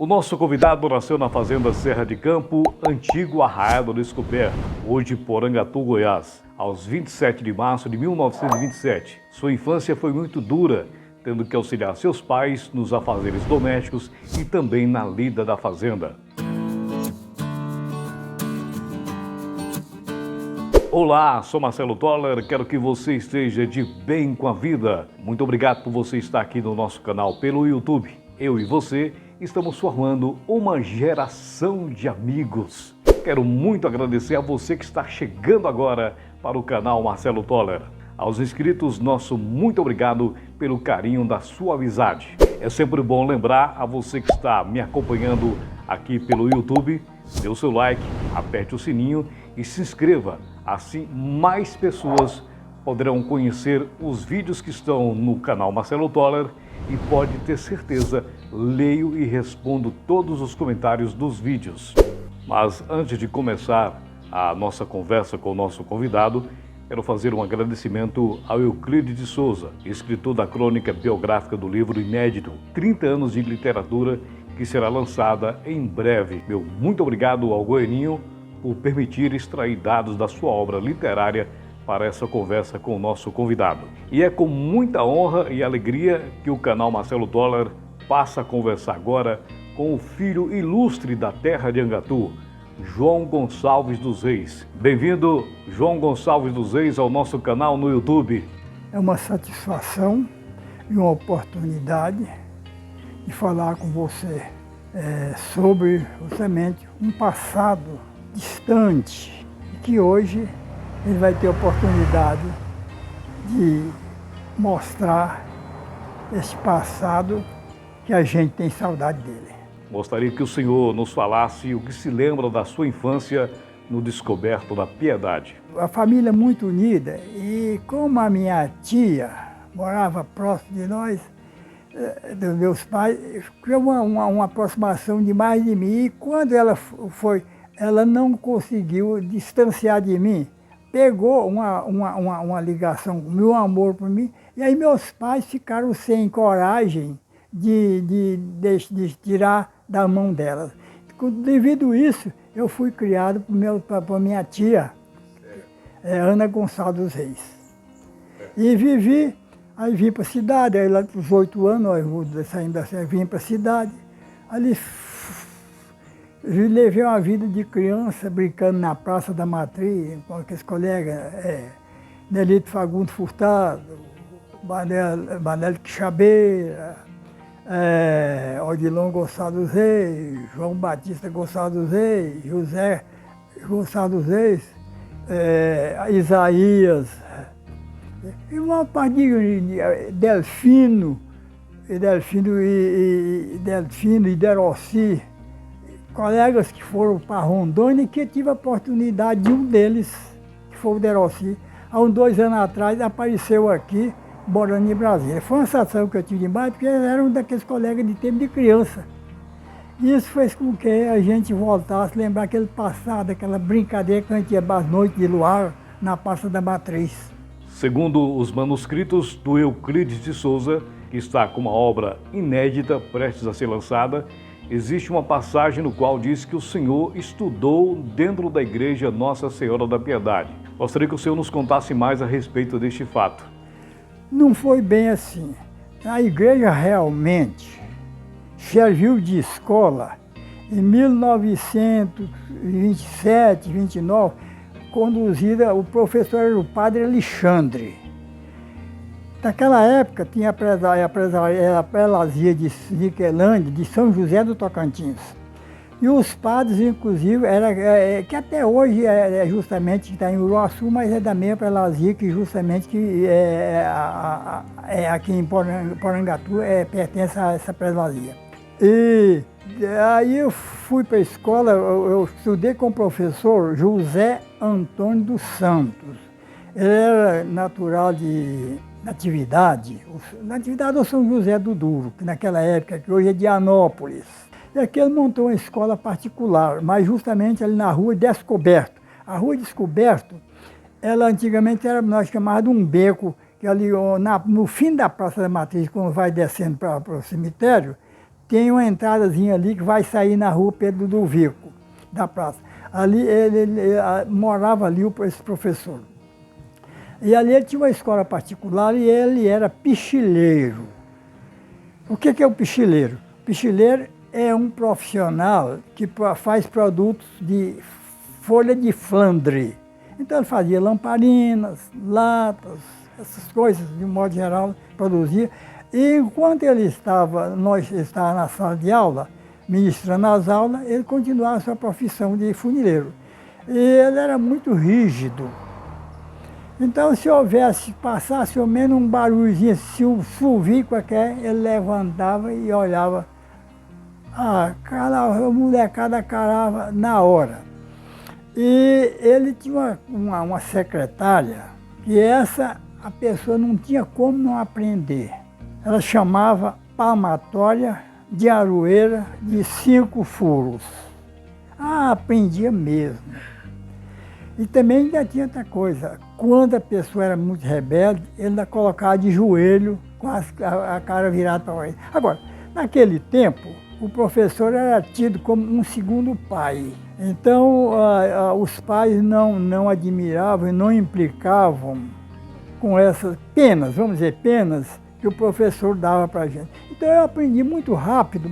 O nosso convidado nasceu na fazenda Serra de Campo, antigo Arraial do Descoberto, hoje Porangatu, Goiás, aos 27 de março de 1927. Sua infância foi muito dura, tendo que auxiliar seus pais nos afazeres domésticos e também na lida da fazenda. Olá, sou Marcelo Toller, quero que você esteja de bem com a vida. Muito obrigado por você estar aqui no nosso canal pelo YouTube. Eu e você estamos formando uma geração de amigos. Quero muito agradecer a você que está chegando agora para o canal Marcelo Toller. Aos inscritos, nosso muito obrigado pelo carinho da sua amizade. É sempre bom lembrar a você que está me acompanhando aqui pelo YouTube, dê o seu like, aperte o sininho e se inscreva. Assim, mais pessoas poderão conhecer os vídeos que estão no canal Marcelo Toller e pode ter certeza, leio e respondo todos os comentários dos vídeos. Mas antes de começar a nossa conversa com o nosso convidado, quero fazer um agradecimento ao Euclides de Souza, escritor da crônica biográfica do livro inédito 30 anos de literatura, que será lançada em breve. Meu muito obrigado ao Goianinho por permitir extrair dados da sua obra literária para essa conversa com o nosso convidado. E é com muita honra e alegria que o canal Marcelo Toller passa a conversar agora com o filho ilustre da terra de Angatu, João Gonçalves dos Reis. Bem-vindo, João Gonçalves dos Reis, ao nosso canal no YouTube. É uma satisfação e uma oportunidade de falar com você sobre justamente um passado distante e que hoje ele vai ter a oportunidade de mostrar esse passado que a gente tem saudade dele. Gostaria que o senhor nos falasse o que se lembra da sua infância no Descoberto da Piedade. A família é muito unida e como a minha tia morava próximo de nós, dos meus pais, criou uma aproximação demais de mim e quando ela não conseguiu distanciar de mim, pegou uma ligação, meu amor por mim, e aí meus pais ficaram sem coragem de tirar da mão delas. Devido a isso, eu fui criado por minha tia, Ana Gonçalves dos Reis. E aí vim para a cidade, aí lá com os 8 anos, saindo da cidade, vim para a cidade, ali levei uma vida de criança brincando na Praça da Matriz, com aqueles colegas, Nelito Fagundes Furtado, Manel Quixabeira, Odilon Gonçalves dos Reis, João Batista Gonçalves dos Reis, José Gonçalves dos Reis, Isaías, e uma parte de Delfino e Deroci, colegas que foram para Rondônia e que eu tive a oportunidade de um deles, que foi o Deroci, há uns 2 anos atrás, apareceu aqui, morando em Brasília. Foi uma sensação que eu tive demais, porque eles eram daqueles colegas de tempo de criança. E isso fez com que a gente voltasse a lembrar aquele passado, aquela brincadeira que a gente ia às noites de luar na Praça da Matriz. Segundo os manuscritos do Euclides de Souza, que está com uma obra inédita prestes a ser lançada, existe uma passagem no qual diz que o senhor estudou dentro da igreja Nossa Senhora da Piedade. Gostaria que o senhor nos contasse mais a respeito deste fato. Não foi bem assim. A igreja realmente serviu de escola em 1927, 29, conduzida, o professor era o padre Alexandre. Naquela época tinha a prelazia de Niquelândia, de São José do Tocantins. E os padres, inclusive, que até hoje justamente que está em Uruaçu, mas é da mesma prelazia que justamente aqui em Porangatu pertence a essa prelazia. E aí eu fui para a escola, eu estudei com o professor José Antônio dos Santos. Ele era natural de Natividade ou São José do Duro, que naquela época, que hoje é Dianópolis. E aqui ele montou uma escola particular, mas justamente ali na Rua Descoberto. A Rua Descoberto, ela antigamente era, nós chamávamos de um beco, que ali no fim da Praça da Matriz, quando vai descendo para o cemitério, tem uma entradazinha ali que vai sair na rua Pedro do Vico, da praça. Ali ele morava ali esse professor. E ali ele tinha uma escola particular e ele era pichileiro. O que é o pichileiro? Pichileiro é um profissional que faz produtos de folha de Flandre. Então ele fazia lamparinas, latas, essas coisas, de um modo geral, produzia. E enquanto nós estávamos na sala de aula, ministrando as aulas, ele continuava a sua profissão de funileiro. E ele era muito rígido. Então, se passasse ao menos um barulhozinho, se um fulvio qualquer, ele levantava e olhava. A molecada carava na hora. E ele tinha uma secretária, que a pessoa não tinha como não aprender. Ela chamava palmatória de aroeira de 5 furos. Aprendia mesmo. E também ainda tinha outra coisa. Quando a pessoa era muito rebelde, ele ainda colocava de joelho, com a cara virada para ele. Agora, naquele tempo, o professor era tido como um segundo pai. Então, os pais não admiravam e não implicavam com essas penas, vamos dizer, penas, que o professor dava para a gente. Então, eu aprendi muito rápido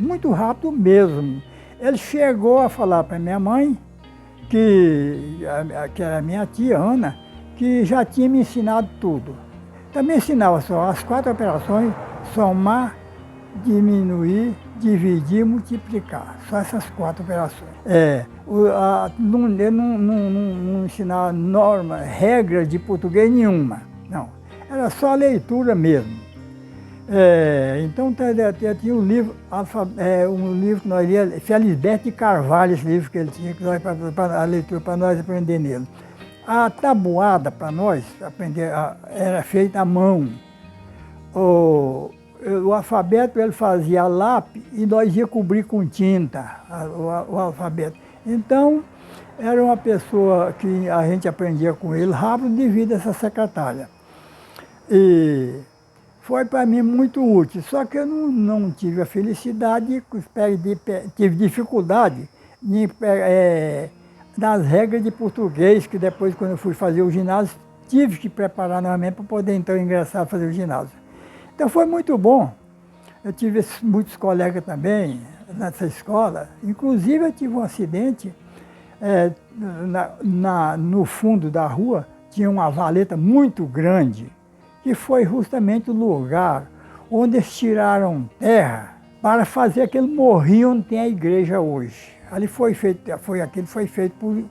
mesmo. Ele chegou a falar para minha mãe, que era minha tia, Ana, que já tinha me ensinado tudo. Também ensinava só as 4 operações: somar, diminuir, dividir, multiplicar. Só essas 4 operações. Ele não ensinava norma, regra de português nenhuma. Não. Era só leitura mesmo. Então tinha um livro que nós líamos, Felisberto de Carvalho, esse livro que ele tinha, para a leitura, para nós aprender nele. A tabuada para nós aprender era feita à mão. O alfabeto ele fazia a lápis e nós ia cobrir com tinta o alfabeto. Então, era uma pessoa que a gente aprendia com ele rápido devido a essa secretária. E foi para mim muito útil, só que eu não tive a felicidade, tive dificuldade nas regras de português, que depois, quando eu fui fazer o ginásio, tive que preparar novamente para poder então ingressar a fazer o ginásio. Então foi muito bom. Eu tive muitos colegas também nessa escola. Inclusive eu tive um acidente no fundo da rua, tinha uma valeta muito grande, que foi justamente o lugar onde eles tiraram terra para fazer aquele morrinho onde tem a igreja hoje. Ali foi feito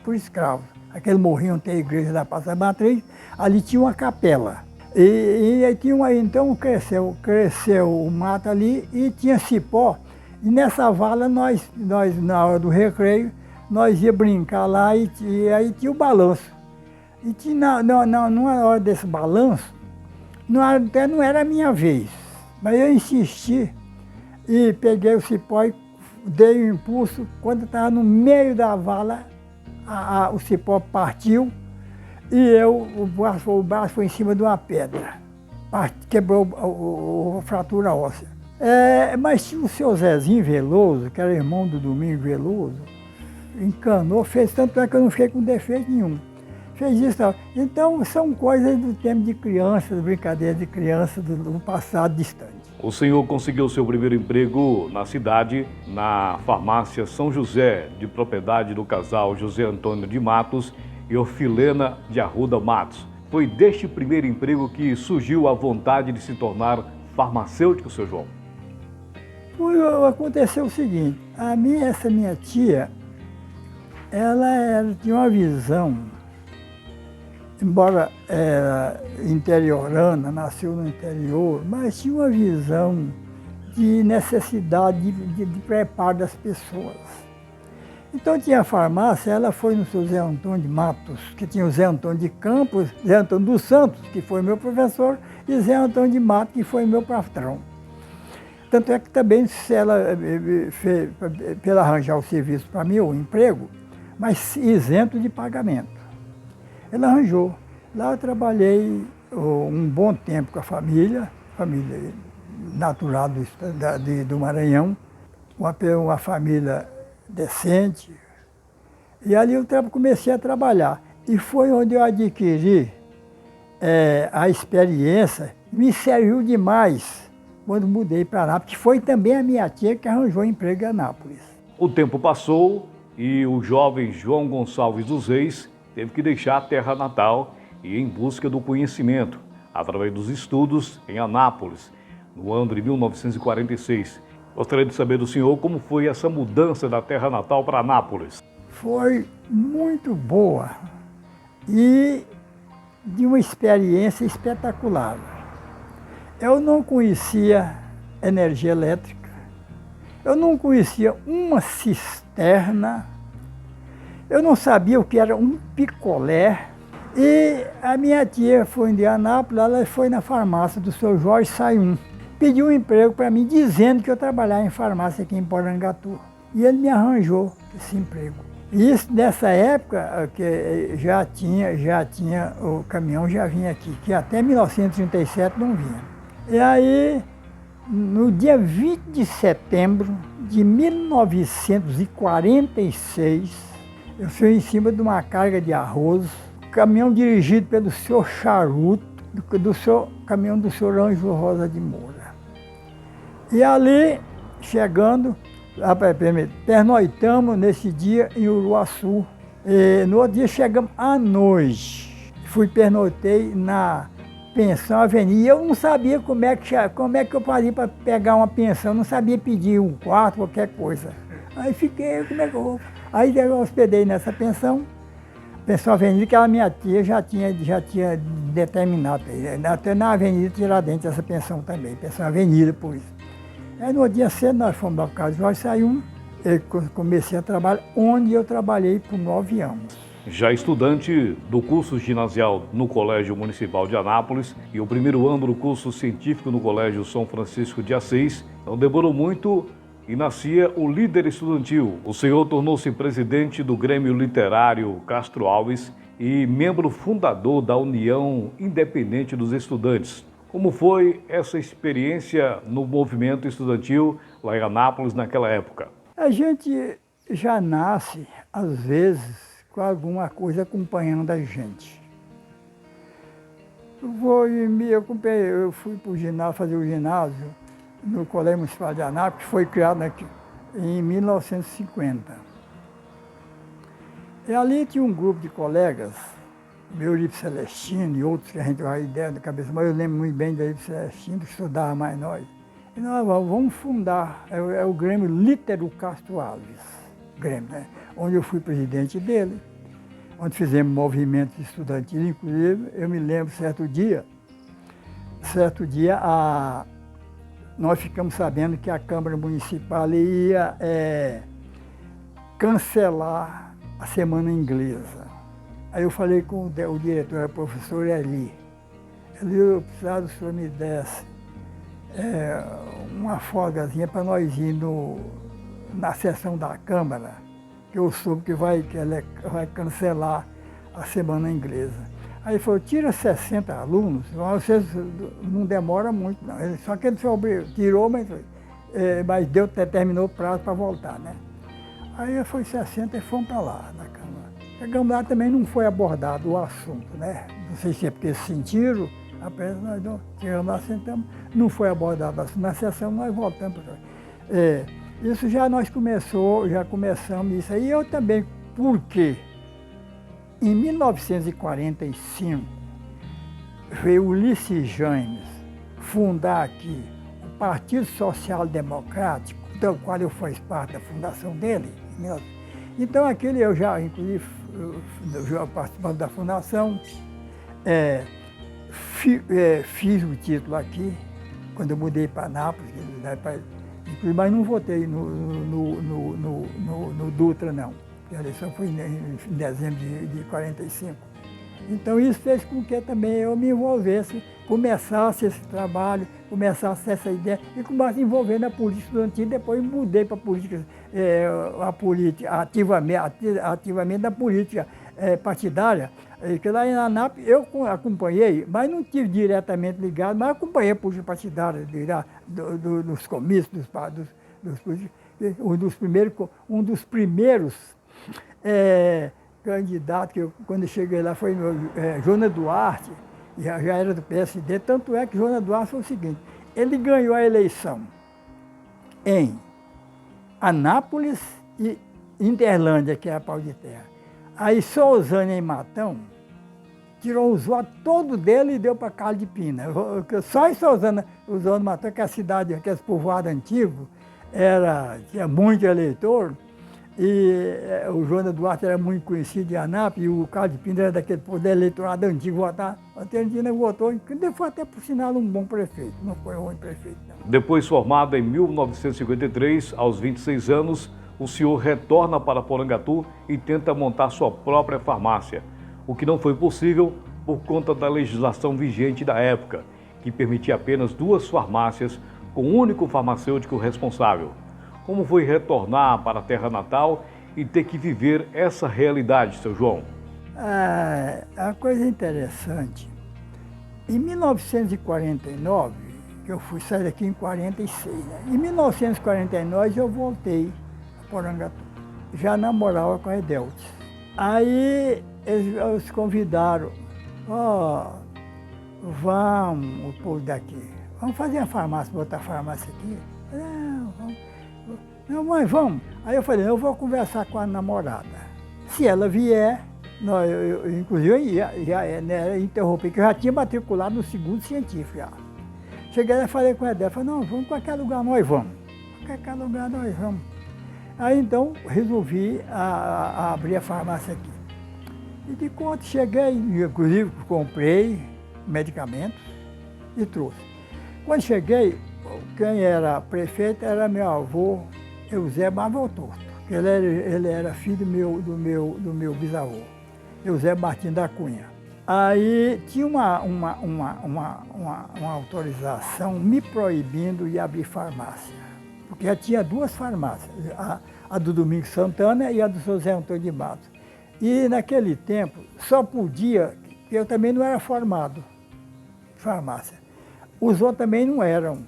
por escravos. Aquele morrinho onde tem a igreja da Praça da Matriz, ali tinha uma capela. Então cresceu o mato ali e tinha cipó. E nessa vala nós na hora do recreio, nós ia brincar lá e aí tinha o balanço. E numa hora desse balanço, até não era a minha vez, mas eu insisti e peguei o cipó e dei um impulso. Quando estava no meio da vala, o cipó partiu e o braço foi em cima de uma pedra. Quebrou a fratura óssea. Mas tinha o seu Zezinho Veloso, que era irmão do Domingos Veloso, encanou, fez, tanto é que eu não fiquei com defeito nenhum. Fez isso. Então, são coisas do tempo de criança, brincadeiras de criança, do passado distante. O senhor conseguiu seu primeiro emprego na cidade, na farmácia São José, de propriedade do casal José Antônio de Matos e Orfilena de Arruda Matos. Foi deste primeiro emprego que surgiu a vontade de se tornar farmacêutico, seu João? Aconteceu o seguinte, essa minha tia, ela tinha uma visão, embora era interiorana, nasceu no interior, mas tinha uma visão de necessidade de preparo das pessoas. Então tinha a farmácia, ela foi no seu Zé Antônio de Matos, que tinha o Zé Antônio de Campos, Zé Antônio dos Santos, que foi meu professor, e Zé Antônio de Matos, que foi meu patrão. Tanto é que também ela fez pela arranjar o serviço para mim, o emprego, mas isento de pagamento. Ela arranjou. Lá eu trabalhei um bom tempo com a família natural do Maranhão. uma família decente. E ali eu comecei a trabalhar. E foi onde eu adquiri a experiência, me serviu demais quando mudei para Anápolis, que foi também a minha tia que arranjou emprego em Anápolis. O tempo passou e o jovem João Gonçalves dos Reis teve que deixar a terra natal e ir em busca do conhecimento, através dos estudos em Anápolis, no ano de 1946. Gostaria de saber do senhor como foi essa mudança da terra natal para Anápolis. Foi muito boa e de uma experiência espetacular. Eu não conhecia energia elétrica, eu não conhecia uma cisterna, eu não sabia o que era um picolé. E a minha tia foi em Anápolis, ela foi na farmácia do seu Jorge Sayum, pediu um emprego para mim, dizendo que eu trabalhava em farmácia aqui em Porangatu. E ele me arranjou esse emprego. E isso nessa época que já tinha o caminhão já vinha aqui, que até 1937 não vinha. E aí, no dia 20 de setembro de 1946, eu fui em cima de uma carga de arroz, caminhão dirigido pelo senhor Charuto, caminhão do senhor Ângelo Rosa de Moura. E ali, chegando, pernoitamos nesse dia em Uruaçu. E no outro dia chegamos à noite. Pernoitei na pensão Avenida. Eu não sabia como é que eu fazia para pegar uma pensão, não sabia pedir um quarto, qualquer coisa. Aí fiquei, como é que eu vou? Aí eu hospedei nessa pensão Avenida, que a minha tia já tinha determinado, até na Avenida Tiradentes essa pensão também, pensão Avenida, por isso. Aí no dia cedo nós fomos para casa do Jorge Sayum, eu comecei a trabalhar, onde eu trabalhei por 9 anos. Já estudante do curso ginasial no Colégio Municipal de Anápolis e o primeiro ano do curso científico no Colégio São Francisco de Assis, não demorou muito e nascia o líder estudantil. O senhor tornou-se presidente do Grêmio Literário Castro Alves e membro fundador da União Independente dos Estudantes. Como foi essa experiência no movimento estudantil lá em Anápolis naquela época? A gente já nasce, às vezes, com alguma coisa acompanhando a gente. Eu fui para o ginásio, fazer o ginásio no Colégio Municipal de Anápolis, que foi criado aqui em 1950. E ali tinha um grupo de colegas, o Euripe Celestino e outros que a gente vai ideia da cabeça, mas eu lembro muito bem do Euripe Celestino, que estudava mais nós. E nós vamos fundar, é o Grêmio Lítero Castro Alves, Grêmio, né? Onde eu fui presidente dele, onde fizemos movimentos estudantis, inclusive, eu me lembro certo dia, nós ficamos sabendo que a Câmara Municipal ia cancelar a Semana Inglesa. Aí eu falei com o diretor, o professor Eli. Eu precisava que o senhor me desse uma folgazinha para nós ir na sessão da Câmara, que eu soube que ela vai cancelar a Semana Inglesa. Aí ele falou, tira 60 alunos, vocês não demora muito não. Só que ele tirou, mas terminou o prazo para voltar, né? Aí foi 60 e fomos para lá, na Câmara. Chegamos lá, também não foi abordado o assunto, né? Não sei se é porque sentiram, apenas nós chegamos lá, sentamos, não foi abordado o assunto. Na sessão nós voltamos para isso já começamos isso aí. Eu também, por quê? Em 1945, veio Ulisses James fundar aqui o Partido Social Democrático, do qual eu fiz parte da fundação dele. Então, aquele eu já, inclusive, participando da fundação, fiz o título aqui, quando eu mudei para Anápolis, mas não votei no Dutra, não. A eleição foi em dezembro de 45. Então isso fez com que também eu me envolvesse, começasse esse trabalho, começasse essa ideia e começasse a envolver na política estudantil. Depois mudei para a política, ativamente da política partidária. Que lá em Anápolis eu acompanhei, mas não estive diretamente ligado, mas acompanhei a política partidária dos comícios, dos políticos. Um dos primeiros candidatos, que quando eu cheguei lá, foi Jonas Duarte, já era do PSD, tanto é que Jonas Duarte foi o seguinte, ele ganhou a eleição em Anápolis e Interlândia, que é a pau de terra. Aí Sousânia e Matão tirou os votos todos dele e deu para Carlos de Pina. Só em Sousânia, os votos de Matão, que é a cidade, que é esse povoado antigo, tinha muito eleitor, e o Jonas Duarte era muito conhecido em Anápolis, e o Carlos de Pina era daquele poder eleitorado antigo, votar. A Terezinha votou, que foi até, por sinal, um bom prefeito, não foi ruim prefeito, não. Depois formado em 1953, aos 26 anos, o senhor retorna para Porangatu e tenta montar sua própria farmácia, o que não foi possível por conta da legislação vigente da época, que permitia apenas 2 farmácias com um único farmacêutico responsável. Como foi retornar para a terra natal e ter que viver essa realidade, seu João? É uma coisa interessante. Em 1949, que eu fui sair daqui em 46, né? Em 1949 eu voltei a Porangatu. Já namorava com a Edeltes. Aí eles convidaram, vamos, o povo daqui, vamos fazer a farmácia, botar a farmácia aqui. Não, vamos. Não, mãe, vamos. Aí eu falei, eu vou conversar com a namorada. Se ela vier, inclusive eu interrompi, que eu já tinha matriculado no segundo científico já. Cheguei lá e falei com ela, falei, não, vamos em qualquer lugar, nós vamos. Qualquer lugar nós vamos. Aí então resolvi abrir a farmácia aqui. E de conta cheguei, inclusive comprei medicamentos e trouxe. Quando cheguei, quem era prefeito era meu avô, Eusébio Torto. Ele era filho do meu bisavô, Eusébio Martins da Cunha. Aí tinha uma autorização me proibindo de abrir farmácia, porque já tinha 2 farmácias, a do Domingos Santana e a do José Antônio de Matos. E naquele tempo só podia, eu também não era formado em farmácia, os outros também não eram.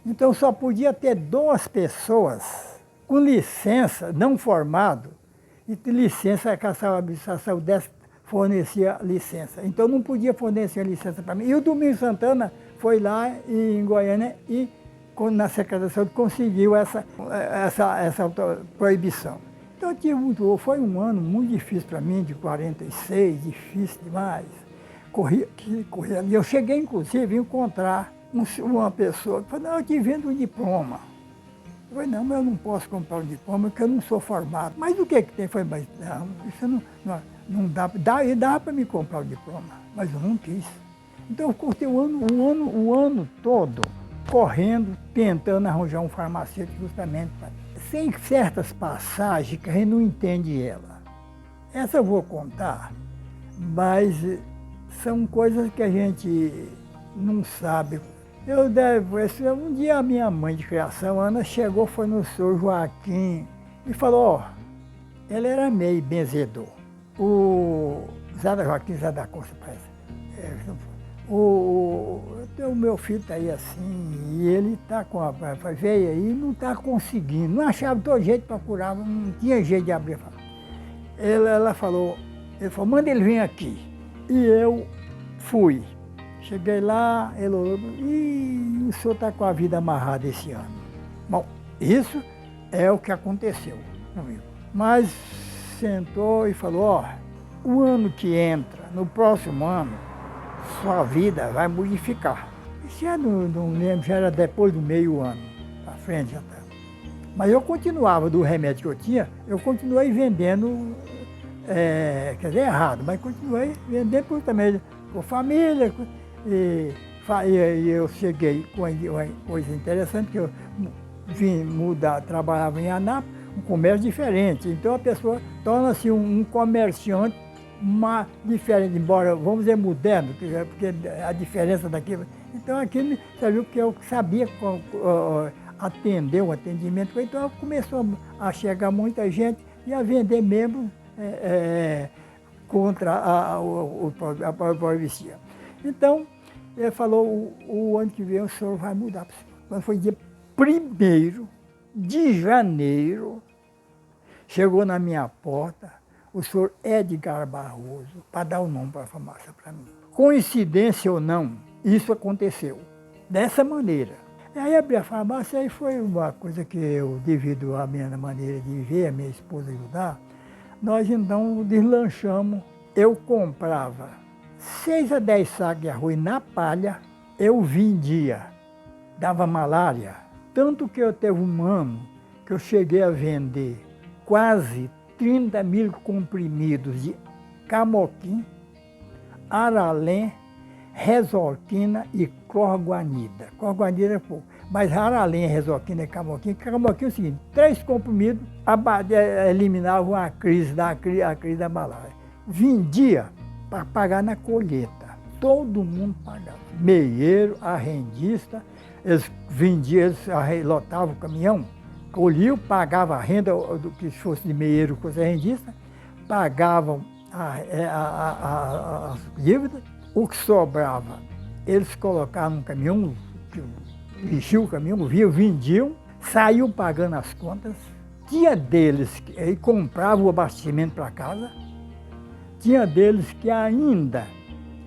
Então só podia ter 2 pessoas com licença, não formado, e licença que a administração fornecia licença. Então não podia fornecer licença para mim. E o Domingos Santana foi lá em Goiânia e na Secretaria de Saúde conseguiu essa proibição. Então foi um ano muito difícil para mim, de 46, difícil demais. Corria. E eu cheguei inclusive a encontrar uma pessoa que falou, não, eu te vendo um diploma. Eu falei, não, mas eu não posso comprar um diploma porque eu não sou formado. Mas o que tem? Eu falei, mas não, isso não dá para me comprar o diploma, mas eu não quis. Então eu cortei o ano todo correndo, tentando arranjar um farmacêutico justamente para... Tem certas passagens que a gente não entende ela. Essa eu vou contar, mas são coisas que a gente não sabe. Um dia a minha mãe de criação, Ana, chegou, foi no senhor Joaquim e falou, ele era meio benzedor. O Joaquim Zé da Costa, parece. O meu filho está aí assim, e ele está com a veia aí e não está conseguindo. Não achava todo jeito para curar, não tinha jeito de abrir. Ela falou, manda ele vir aqui. E eu fui. Cheguei lá, ele olhou, o senhor está com a vida amarrada esse ano. Bom, isso é o que aconteceu comigo. Mas sentou e falou, o ano que entra, no próximo ano, sua vida vai modificar. Isso já não lembro, já era depois do meio ano, para frente já tá. Mas eu continuava, do remédio que eu tinha, eu continuei vendendo, quer dizer, errado, mas continuei vendendo por também com família. E eu cheguei com uma coisa interessante, que eu vim mudar, trabalhava em Anápolis, um comércio diferente. Então a pessoa torna-se um comerciante diferente, embora, vamos dizer, moderno, porque a diferença daquilo. Então aquilo serviu porque eu sabia atender o atendimento. Então começou a chegar muita gente e a vender mesmo contra a proibição. Então, ele falou, o ano que vem o senhor vai mudar. Quando foi dia 1º de janeiro, chegou na minha porta o senhor Edgar Barroso para dar o nome para a farmácia para mim. Coincidência ou não, isso aconteceu dessa maneira. E aí abri a farmácia e foi uma coisa que eu, devido à minha maneira de viver, a minha esposa ajudar, nós então deslanchamos. Eu comprava 6 a 10 sacos de arroz na palha, eu vendia, dava malária. Tanto que eu teve um ano que eu cheguei a vender quase 30 mil comprimidos de Camoquim, Aralém, Resorquina e Corguanida. Corguanida é pouco, mas Aralém, Resorquina e Camoquim. Camoquim é o seguinte, 3 comprimidos eliminavam a crise da malária. Vendia para pagar na colheita. Todo mundo pagava. Meieiro, arrendista, eles vendiam, eles lotavam o caminhão, colhiam, pagavam a renda do que fosse de meieiro, coisa arrendista, pagavam as dívidas. O que sobrava, eles colocavam no caminhão, enchiam o caminhão, vendiam, saíam pagando as contas. Tinha deles que compravam o abastecimento para casa, tinha deles que ainda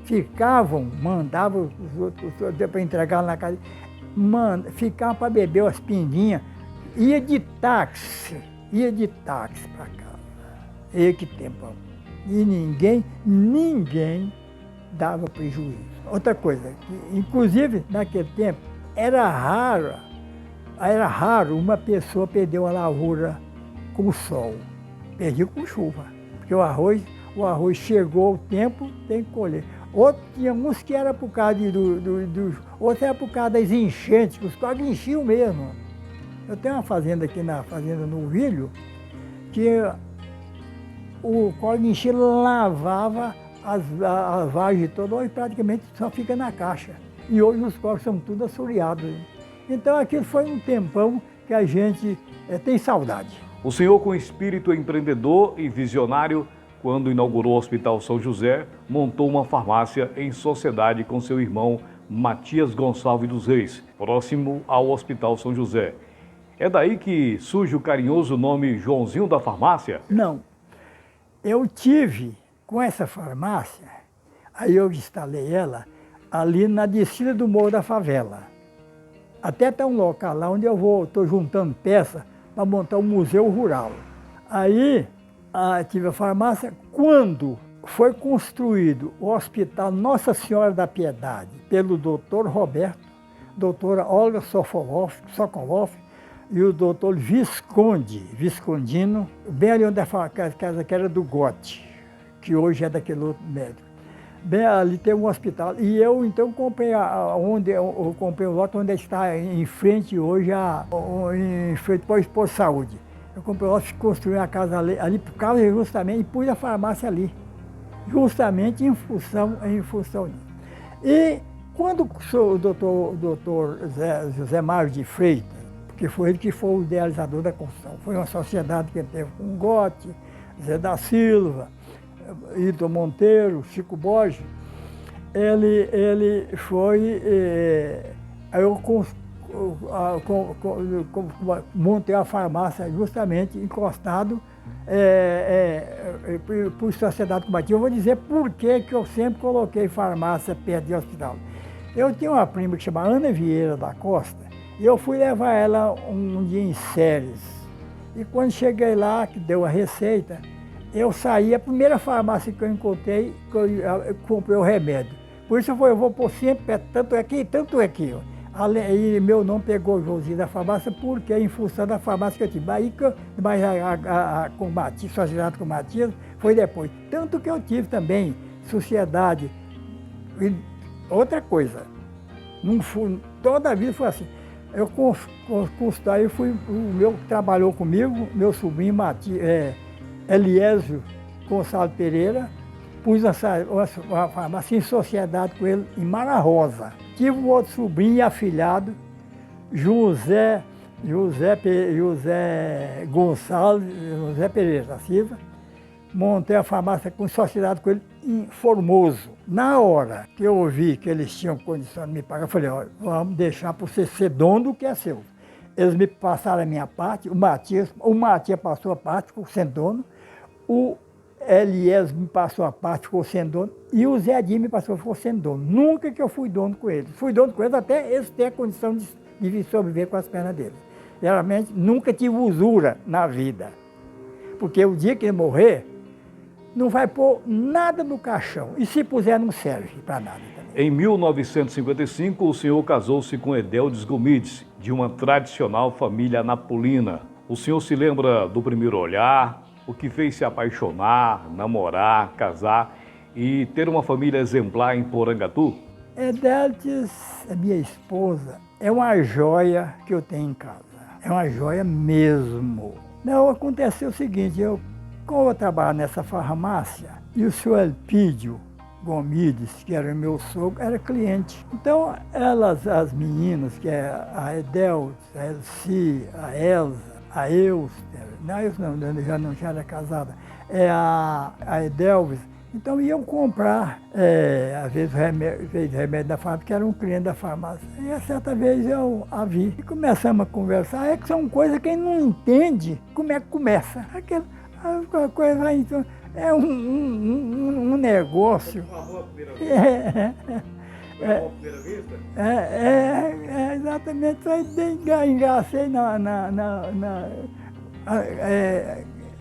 ficavam, mandavam os outros para entregar na casa, ficavam para beber as pinguinhas, ia de táxi para casa. E que tempo. E ninguém dava prejuízo. Outra coisa, inclusive naquele tempo, era raro uma pessoa perder uma lavoura com o sol. Perdia com chuva, porque o arroz chegou o tempo, tem que colher. Tinha uns que era por causa outros era por causa das enchentes, que os córregos enchiam mesmo. Eu tenho uma fazenda aqui na fazenda no Vilho, que o córrego enchia, lavava as vagens todas, hoje praticamente só fica na caixa. E hoje os córregos são tudo assoreados. Então aquilo foi um tempão que a gente tem saudade. O senhor, com espírito empreendedor e visionário, quando inaugurou o Hospital São José, montou uma farmácia em sociedade com seu irmão Matias Gonçalves dos Reis, próximo ao Hospital São José. É daí que surge o carinhoso nome Joãozinho da Farmácia? Não. Eu tive com essa farmácia, aí eu instalei ela ali na descida do Morro da Favela. Até está um local lá onde eu estou juntando peças para montar um museu rural. Aí tive a farmácia. Quando foi construído o Hospital Nossa Senhora da Piedade pelo doutor Roberto, doutora Olga Sokoloff e o doutor Viscondino, bem ali onde a casa que era do Gotti, que hoje é daquele outro médico. Bem ali tem um hospital. E eu então comprei eu comprei um lote onde está em frente hoje, em frente ao Posto de Saúde. Eu comprei um lote, construí a casa ali por causa justamente, e pus a farmácia ali, justamente em função disso. E quando o doutor José Mário de Freitas, porque foi ele que foi o idealizador da construção, foi uma sociedade que teve com Gotti, Zé da Silva, Hilton Monteiro, Chico Borges, ele foi, eu montei a farmácia justamente encostado por sociedade combativa. Eu vou dizer por que eu sempre coloquei farmácia perto de hospital. Eu tinha uma prima que chama Ana Vieira da Costa, e eu fui levar ela um dia em Séries. E quando cheguei lá, que deu a receita, eu saí, a primeira farmácia que eu encontrei, eu comprei o remédio. Por isso eu vou pôr sempre, tanto é que. E meu nome pegou Joãozinho da Farmácia, porque em função da farmácia que eu tive. Aí mas a sociedade com Matias foi depois. Tanto que eu tive também sociedade. E outra coisa, toda a vida foi assim. Eu aí o meu que trabalhou comigo, meu sobrinho Eliésio Gonçalves Pereira, pus uma farmácia em sociedade com ele em Mara Rosa. Tive um outro sobrinho e afilhado, José Gonçalves, José Pereira da Silva. Montei a farmácia com sociedade com ele em Formoso. Na hora que eu ouvi que eles tinham condição de me pagar, eu falei, olha, vamos deixar para você ser dono do que é seu. Eles me passaram a minha parte, o Matias passou a parte, ficou sendo dono, o Elias me passou a parte, ficou sendo dono, e o Zé Dinho me passou, ficou sendo dono. Nunca que eu fui dono com eles. Fui dono com eles até eles terem a condição de sobreviver com as pernas deles. Geralmente, nunca tive usura na vida. Porque o dia que ele morrer, não vai pôr nada no caixão. E se puser, não serve para nada também. Em 1955, o senhor casou-se com Edeldes Gomides, de uma tradicional família napolina. O senhor se lembra do primeiro olhar, o que fez se apaixonar, namorar, casar e ter uma família exemplar em Porangatu? Edeldes, a minha esposa, é uma joia que eu tenho em casa. É uma joia mesmo. Não, aconteceu o seguinte, como eu trabalho nessa farmácia, e o senhor Elpídio Gomides, que era meu sogro, era cliente. Então, as meninas, que é a Edeldes, a Elci, a Elza, a Euster, não, já era casada, é a Edelves. Então iam comprar, às vezes, remédio da fábrica, que era um cliente da farmácia. E a certa vez eu a vi e começamos a conversar. É que são coisas que não entende como é que começa. Aquela coisa aí, então, é um negócio. Amor à primeira vista? Foi amor à primeira vista? Exatamente. Isso aí engracei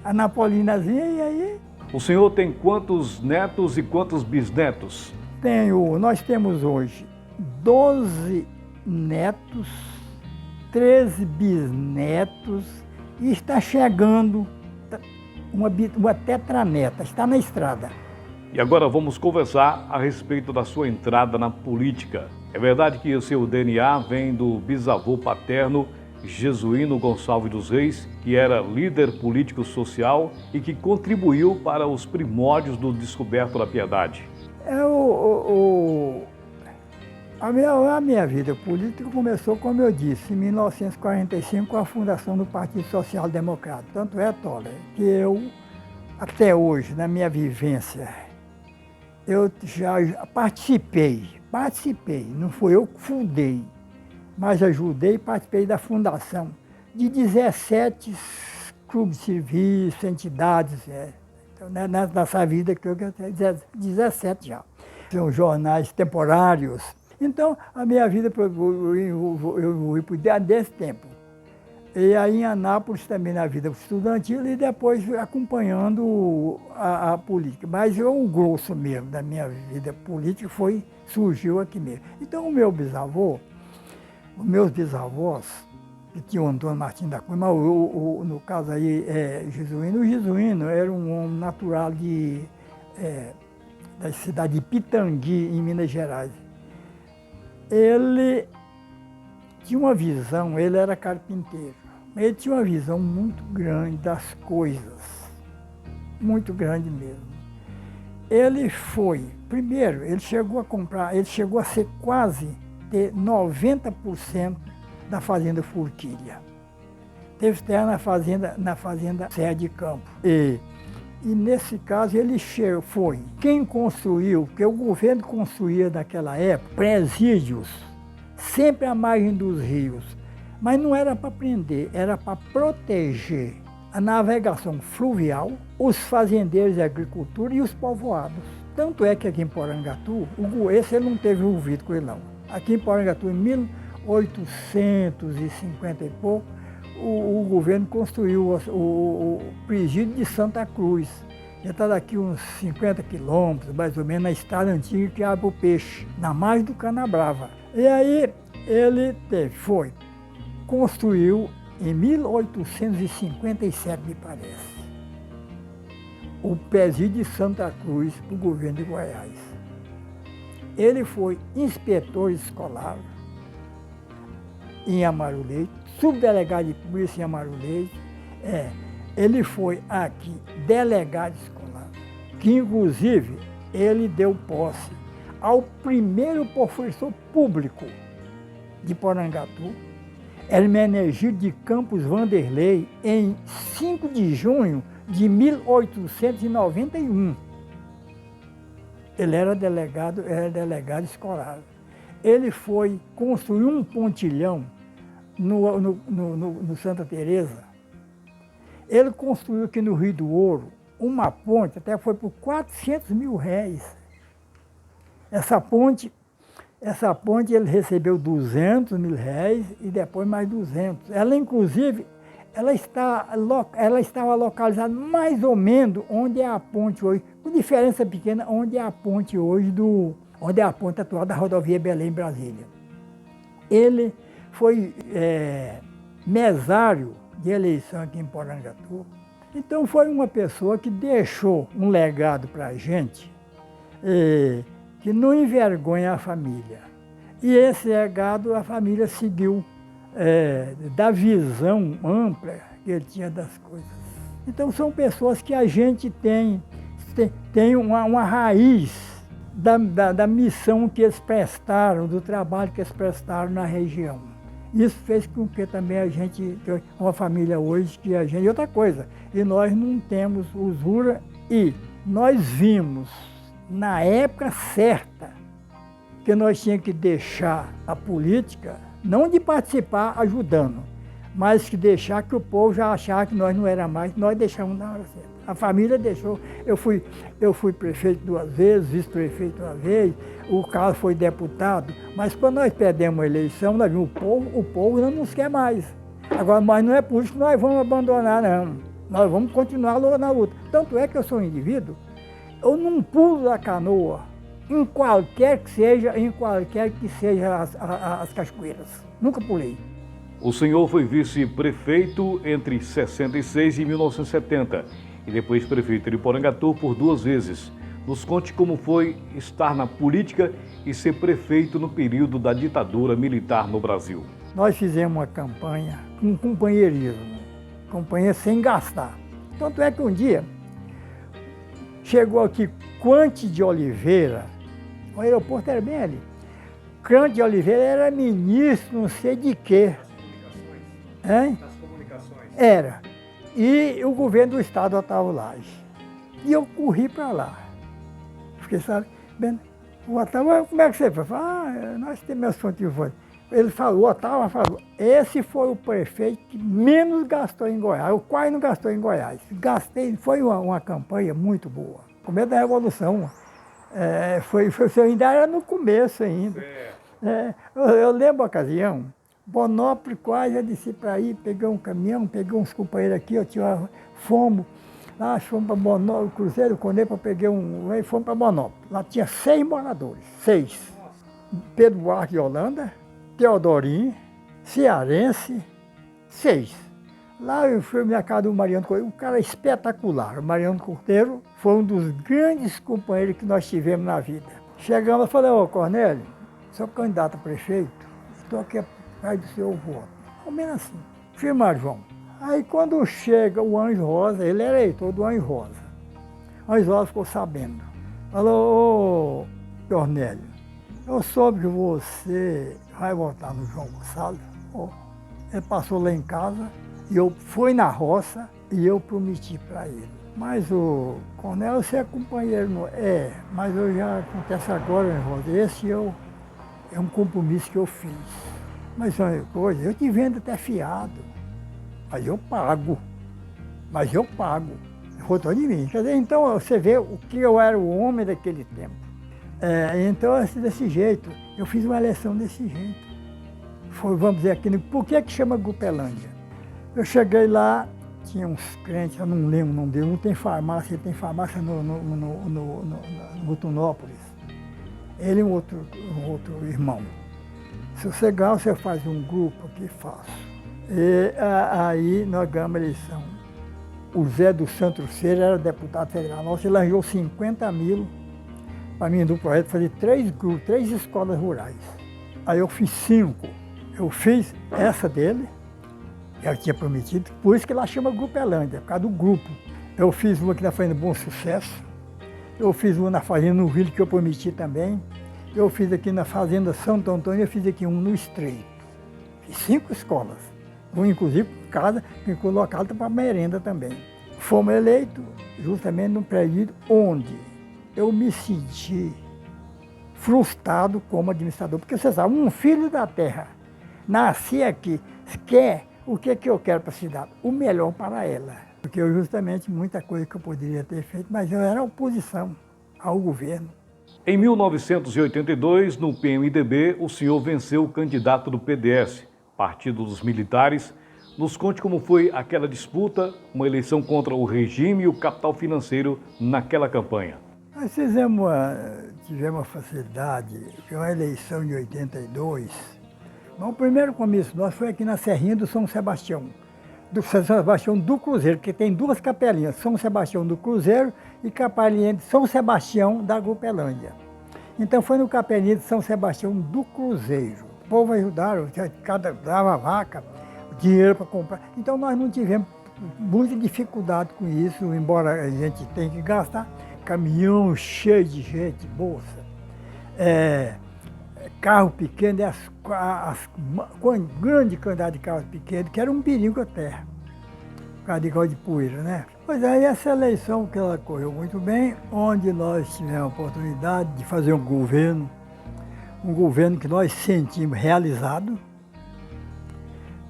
a napolinazinha e aí... O senhor tem quantos netos e quantos bisnetos? Nós temos hoje 12 netos, 13 bisnetos e está chegando uma tetraneta, está na estrada. E agora vamos conversar a respeito da sua entrada na política. É verdade que o seu DNA vem do bisavô paterno, Jesuíno Gonçalves dos Reis, que era líder político-social e que contribuiu para os primórdios do Descoberto da Piedade. A minha vida política começou, como eu disse, em 1945, com a fundação do Partido Social Democrata. Tanto é, Toller, que eu, até hoje, na minha vivência, eu já participei, não foi eu que fundei, mas ajudei e participei da fundação de 17 clubes de serviço, entidades, então, nessa vida que eu tenho 17 já. São jornais temporários. Então, a minha vida eu desse tempo. E aí em Anápolis também na vida estudantil e depois acompanhando a política. Mas o grosso mesmo da minha vida política surgiu aqui mesmo. Então, os meus bisavós, que tinham o Antônio Martins da Cunha, mas no caso aí Jesuíno. O Jesuíno era um homem natural da cidade de Pitangui, em Minas Gerais. Ele tinha uma visão, ele era carpinteiro, ele tinha uma visão muito grande das coisas, muito grande mesmo. Ele chegou a ser quase ter 90% da fazenda Forquilha. Teve terra na fazenda Serra de Campo. E nesse caso ele foi quem construiu, porque o governo construía naquela época presídios, sempre à margem dos rios. Mas não era para prender, era para proteger a navegação fluvial, os fazendeiros de agricultura e os povoados. Tanto é que aqui em Porangatu, esse ele não teve envolvido com ele não. Aqui em Porangatu, em 1850 e pouco, o governo construiu o presídio de Santa Cruz. Já está daqui uns 50 quilômetros, mais ou menos, na estrada antiga que abre o peixe, na margem do Canabrava. E aí ele construiu em 1857, me parece, o presídio de Santa Cruz para o governo de Goiás. Ele foi inspetor escolar em Amaro Leite, subdelegado de polícia em Amaro Leite. Ele foi aqui delegado escolar, que inclusive ele deu posse ao primeiro professor público de Porangatu, Hermenegildo de Campos Vanderlei, em 5 de junho de 1891. Ele era delegado escolar. Ele foi construir um pontilhão no Santa Teresa. Ele construiu aqui no Rio do Ouro uma ponte, até foi por R$400 mil. Essa ponte ele recebeu R$200 mil e depois mais 200. Ela, inclusive, ela estava localizada mais ou menos onde é a ponte hoje, com diferença pequena, onde é a ponte hoje, onde é a ponte atual da rodovia Belém-Brasília. Ele foi mesário de eleição aqui em Porangatu. Então foi uma pessoa que deixou um legado para a gente, que não envergonha a família. E esse legado a família seguiu, da visão ampla que ele tinha das coisas. Então são pessoas que a gente tem uma raiz da missão que eles prestaram, do trabalho que eles prestaram na região. Isso fez com que também a gente tenha uma família hoje que a gente... E outra coisa, e nós não temos usura e nós vimos na época certa que nós tínhamos que deixar a política, não de participar ajudando, mas que deixar que o povo já achava que nós não era mais, nós deixamos na hora certa. A família deixou, eu fui prefeito 2 vezes, vice-prefeito 1 vez, o Carlos foi deputado, mas quando nós perdemos a eleição, nós vimos o povo não nos quer mais. Agora, mas não é por isso que nós vamos abandonar, não. Nós vamos continuar na luta. Tanto é que eu sou um indivíduo, eu não pulo da canoa, em qualquer que seja as cachoeiras. Nunca pulei. O senhor foi vice-prefeito entre 66 e 1970 e depois prefeito de Porangatu por 2 vezes. Nos conte como foi estar na política e ser prefeito no período da ditadura militar no Brasil. Nós fizemos uma campanha com companheirismo, campanha sem gastar. Tanto é que um dia chegou aqui Quante de Oliveira, o aeroporto era bem ali. Quante de Oliveira era ministro não sei de quê. Hein? Das comunicações. Era. E o governo do estado Otávio Lage. E eu corri para lá. Fiquei sabendo, o Otávio, como é que você foi? Nós temos meus fontes. Ele falou, o Otávio falou, esse foi o prefeito que menos gastou em Goiás. O quase não gastou em Goiás. Gastei, foi uma campanha muito boa. No começo da Revolução. Ainda era no começo ainda. Eu lembro a ocasião, Bonópolis quase, eu desci para aí, peguei um caminhão, peguei uns companheiros aqui, fomos para Bonópolis, Cruzeiro Conepa, fomos para Bonópolis. Lá tinha 6 moradores, 6. Pedro Buarque de Holanda, Teodorinho, Cearense, 6. Lá eu fui na casa do Mariano Cordeiro, um cara espetacular. O Mariano Cordeiro foi um dos grandes companheiros que nós tivemos na vida. Chegamos e falei, Cornélio, sou candidato a prefeito, estou aqui atrás do seu voto. Ao menos assim. Firmar, João. Aí quando chega o Anjo Rosa, ele era eleitor do Anjo Rosa. O Anjo Rosa ficou sabendo. Falou, Cornélio, eu soube que você vai votar no João Gonçalves. Ele passou lá em casa, e eu fui na roça e eu prometi para ele. Mas o Cornélio, você é companheiro, não é? Mas eu já acontece agora, Rosa. Esse é um compromisso que eu fiz. Mas uma coisa, eu te vendo até fiado, mas eu pago. Votou de mim. Quer dizer, então você vê o que eu era o homem daquele tempo. Então, desse jeito, eu fiz uma eleição desse jeito. Foi, vamos dizer, por que chama Grupelândia? Eu cheguei lá, tinha uns crentes, eu não lembro o nome dele, não tem farmácia, ele tem farmácia no Butunópolis. Ele e um outro irmão. Se você ganhar, você faz um grupo aqui, faço. E aí nós ganhamos a eleição. O Zé do Santos Ceira era deputado federal nosso, ele arranjou 50 mil para mim do projeto fazer 3 grupos, 3 escolas rurais. Aí eu fiz 5. Eu fiz essa dele, eu tinha prometido, por isso que ela chama Grupelândia, por causa do grupo. Eu fiz uma aqui na Fazenda Bom Sucesso, eu fiz uma na Fazenda no Rio, que eu prometi também, eu fiz aqui na Fazenda Santo Antônio, eu fiz aqui um no Estreito. Fiz 5 escolas, inclusive casa, colocada para merenda também. Fomos eleitos justamente num prédio onde eu me senti frustrado como administrador, porque você sabe, um filho da terra, nasci aqui, quer, o que que eu quero para a cidade? O melhor para ela. Porque eu justamente muita coisa que eu poderia ter feito, mas eu era oposição ao governo. Em 1982, no PMDB, o senhor venceu o candidato do PDS, Partido dos Militares. Nos conte como foi aquela disputa, uma eleição contra o regime e o capital financeiro naquela campanha. Nós tivemos uma facilidade, foi uma eleição de 82. Bom, o primeiro comício nosso foi aqui na Serrinha do São Sebastião. Do São Sebastião do Cruzeiro, que tem duas capelinhas, São Sebastião do Cruzeiro e capelinha de São Sebastião da Grupelândia. Então foi no capelinha de São Sebastião do Cruzeiro. O povo ajudaram, cada dava vaca, dinheiro para comprar. Então nós não tivemos muita dificuldade com isso, embora a gente tenha que gastar. Caminhão cheio de gente, bolsa, carro pequeno, grande quantidade de carros pequenos, que era um perigo até, por causa de gol de poeira, né? Pois aí essa eleição que ela correu muito bem, onde nós tivemos a oportunidade de fazer um governo que nós sentimos realizado,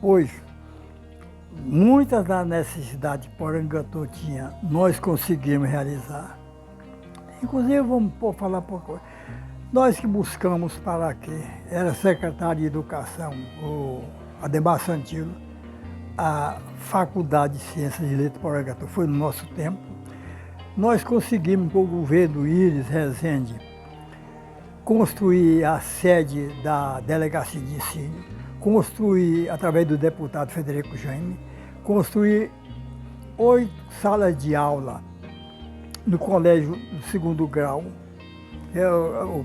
pois muitas das necessidades que Porangatu tinha, nós conseguimos realizar. Inclusive, vamos falar por coisa. Nós que buscamos para quê? Era secretário de Educação, o Ademar Santilo, a Faculdade de Ciências de Letras Porangatu, foi no nosso tempo. Nós conseguimos, com o governo Íris Rezende, construir a sede da Delegacia de Ensino, construir, através do deputado Frederico Jaime, construir 8 salas de aula no colégio do segundo grau, o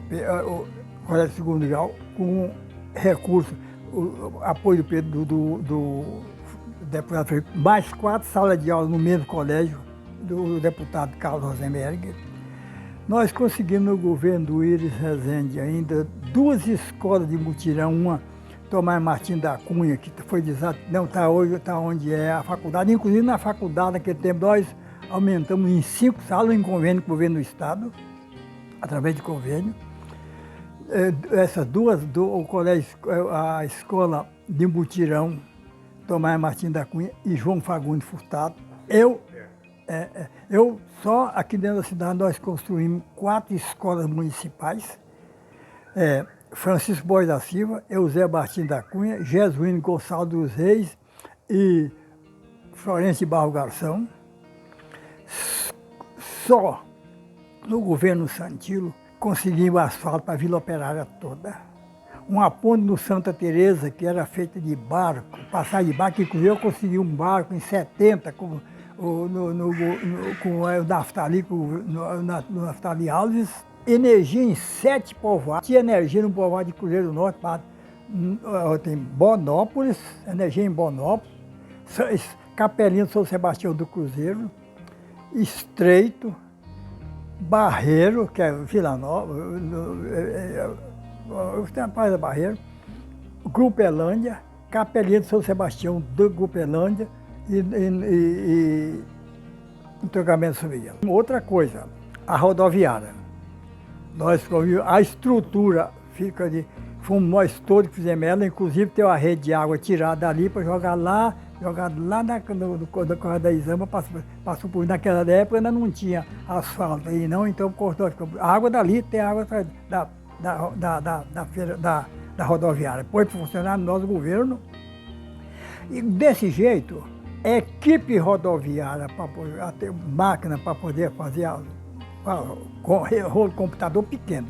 colégio do segundo grau, com recurso, o apoio do deputado Frederico, mais 4 salas de aula no mesmo colégio do deputado Carlos Rosenberg. Nós conseguimos no governo do Íris Rezende ainda 2 escolas de mutirão, uma Tomás Martins da Cunha, que foi não está hoje, está onde é a faculdade. Inclusive na faculdade, naquele tempo, nós aumentamos em 5 salas em convênio com o governo do Estado, através de convênio. Essas duas, o colégio, a escola de mutirão, Tomás Martins da Cunha e João Fagundes Furtado. Eu só aqui dentro da cidade nós construímos 4 escolas municipais. Francisco Borges da Silva, Eusébio Martins da Cunha, Jesuíno Gonçalves dos Reis e Florencio Barro Garção. Só no governo Santilo conseguimos asfalto para a Vila Operária toda. Uma ponte no Santa Teresa que era feita de barco, passar de barco, inclusive eu consegui um barco em 70 com o Naftali, no Naftali Alves. Energia em 7 povoados. Tinha energia no povoado de Cruzeiro do Norte, tem Bonópolis, energia em Bonópolis, Capelinha do São Sebastião do Cruzeiro, Estreito, Barreiro, que é Vila Nova, Paz da Barreiro, Grupelândia, Capelinha do São Sebastião do Grupelândia e Entroncamento Subia. Outra coisa, a rodoviária. A estrutura fomos nós todos que fizemos ela, inclusive tem uma rede de água tirada ali para jogar lá no Correio da Isama, passou por naquela época ainda não tinha asfalto aí não, então cortou a água dali, tem água da rodoviária. Foi funcionar no nosso governo. E desse jeito, equipe rodoviária, para ter máquina para poder fazer computador pequeno.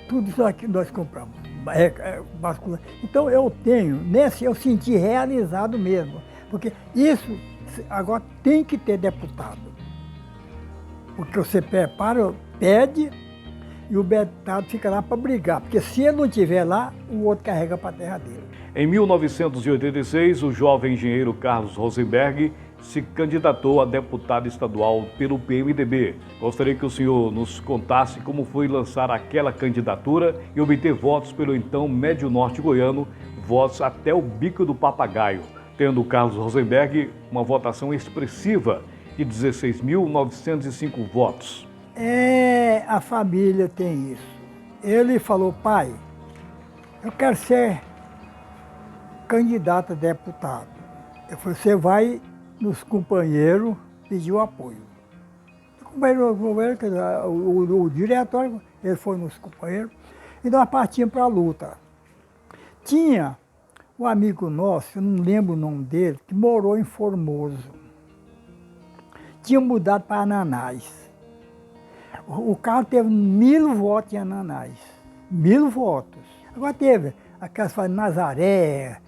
Tudo isso aqui nós compramos. Então eu senti realizado mesmo, porque isso agora tem que ter deputado. Porque você prepara, pede, e o deputado fica lá para brigar, porque se ele não estiver lá, o outro carrega para a terra dele. Em 1986, o jovem engenheiro Carlos Rosenberg se candidatou a deputado estadual pelo PMDB. Gostaria que o senhor nos contasse como foi lançar aquela candidatura e obter votos pelo então Médio Norte goiano, votos até o Bico do Papagaio, tendo o Carlos Rosenberg uma votação expressiva de 16.905 votos. A família tem isso. Ele falou, pai, eu quero ser candidato a deputado. Eu falei, você vai nos companheiros pedir o apoio. O diretório, ele foi nos companheiros, e nós partimos para a luta. Tinha um amigo nosso, eu não lembro o nome dele, que morou em Formoso. Tinha mudado para Ananás. O cara teve 1000 votos em Ananás. 1000 votos. Agora teve aquelas fazendas Nazaré,